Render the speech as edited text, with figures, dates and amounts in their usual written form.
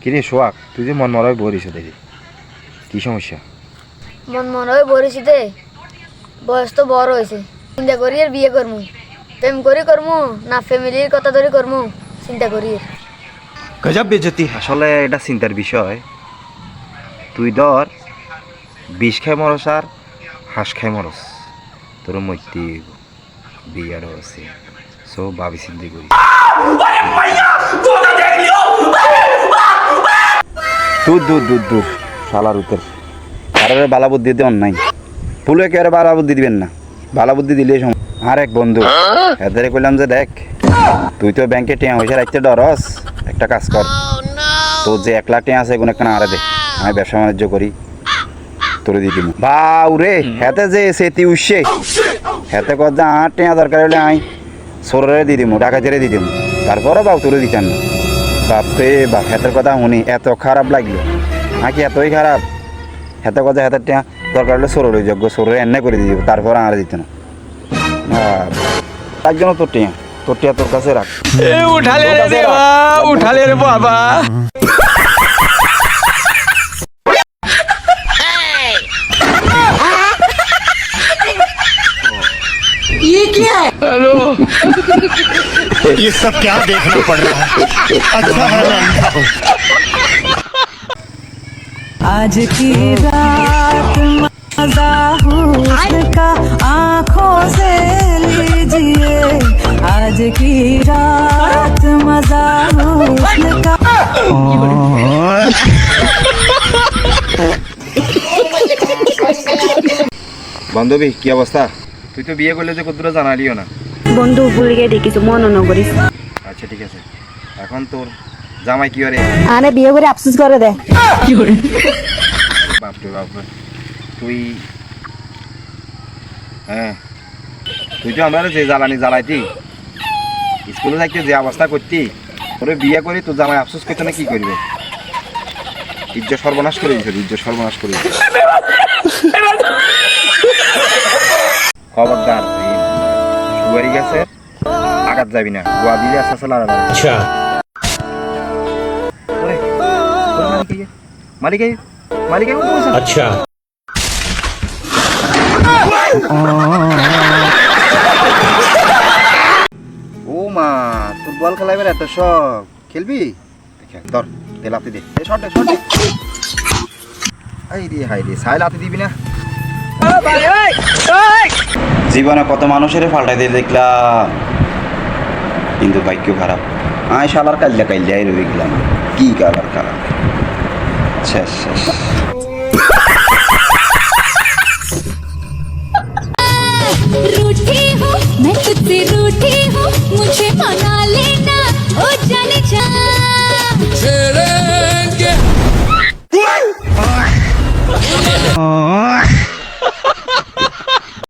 কিরে সোহাগ, তুই যে মন মরাই বলিস দেখি, কি সমস্যা? মন মরাই বলিস দে, বয়স তো বড় হয়েছে, চিন্তা করি আর বিয়ে করমু, প্রেম করে করমু না ফ্যামিলির কথা ধরে করমু চিন্তা করি। গজব বেজতি। আসলে এটা চিন্তার বিষয়। তুই ধর বিষ খাই মরস আর হাঁস খাই মরস, তোর মধ্যে বিয়ারও আছে, সো ভাবি চিন্তা করি। দূর দূর দূর দূর শালার উত্তর আরে বালা বুদ্ধি দিয়ে অন্যায় ফুলে কে বালা বুদ্ধি দিবেন না, বালা বুদ্ধি দিলে আর এক বন্ধু এদের কইলাম যে দেখ তুই তো ব্যাংকে টিয়া পয়সা রাখতে ডরস, একটা কাজ কর, তোর যে 1 লাখ টিয়া আছে এগুলো একটা আরে দে, আমি ব্যবসা বাণিজ্য করি, তোরে দিয়ে দিব। বাউরে হেতে যে সেতি উঠছে হেতে কর যে 8 টিয়া দরকার হলে আমি সরে দিয়ে দিব, ডাকাতেরে দিয়ে দিব, তারপরে বাবু তোরে দিতাম না। বাপরে বাপ, হেতের কথা শুনি এত খারাপ লাগলো, নাকি এতই খারাপ। হেতে কথা হেতের টিয়া দরকার হলে সরোর যোগ্য সরোরে এনে করে দিয়ে দিব, তারপরে আর দিত না। তার জন্য তোর টিয়া তোর কাছে রাখ। উঠালে রে দেবা, উঠালে রে বাবা। ये क्या है? हेलो, ये सब क्या देखना पड़ रहा है? अच्छा है ना अंधा हूं। आज की रात मजा हुस्न आंखों से लीजिए, आज की रात मजा हुस्न का। বান্ধবী কি অবস্থা? তুই তো বিয়ে করলে যে কতটা জানালিও না। বন্ধু ভুলে গিয়ে দেখিস, মন নগরিস। আচ্ছা ঠিক আছে, এখন তোর জামাই কি করে? আরে বিয়ে করে আফসোস করে দে। বাপরে বাপরে, তুই হ্যাঁ তুই তো আমরা যে জ্বালানি জ্বালাইতি, স্কুলে থাকতে যে অবস্থা করতি, তোরে বিয়ে করে তোর জামাই আফসোস করতে না কি করবে? ইজ্জত সর্বনাশ করে দিয়েছে, ইজ্জত সর্বনাশ করে দিয়েছে। খবরদার, শুয়ারি গেছে আঘাত যাবি না, গোয়া দিলে আস্তে আস্তে লাগা যাবে। अच्छा মালিক মালিক अच्छा। ও মা, তোর বল খেলাইবার এত শখ, খেলবি? ধর তেল হাতে দে, শর্টে শর্টে। এই রে হাই রে, সাইল হাতে দিবি না। জীবনে কত মানুষের পাল্টাই দিয়ে দেখলাম, কিন্তু ভাগ্য খারাপ। আয় শালার কাল্লা কাল্লাই রয়ে গেলাম, কি কালার খারাপ। শেষ শেষ। रूठी हूँ मैं तुझसे रूठी हूँ, मुझे मना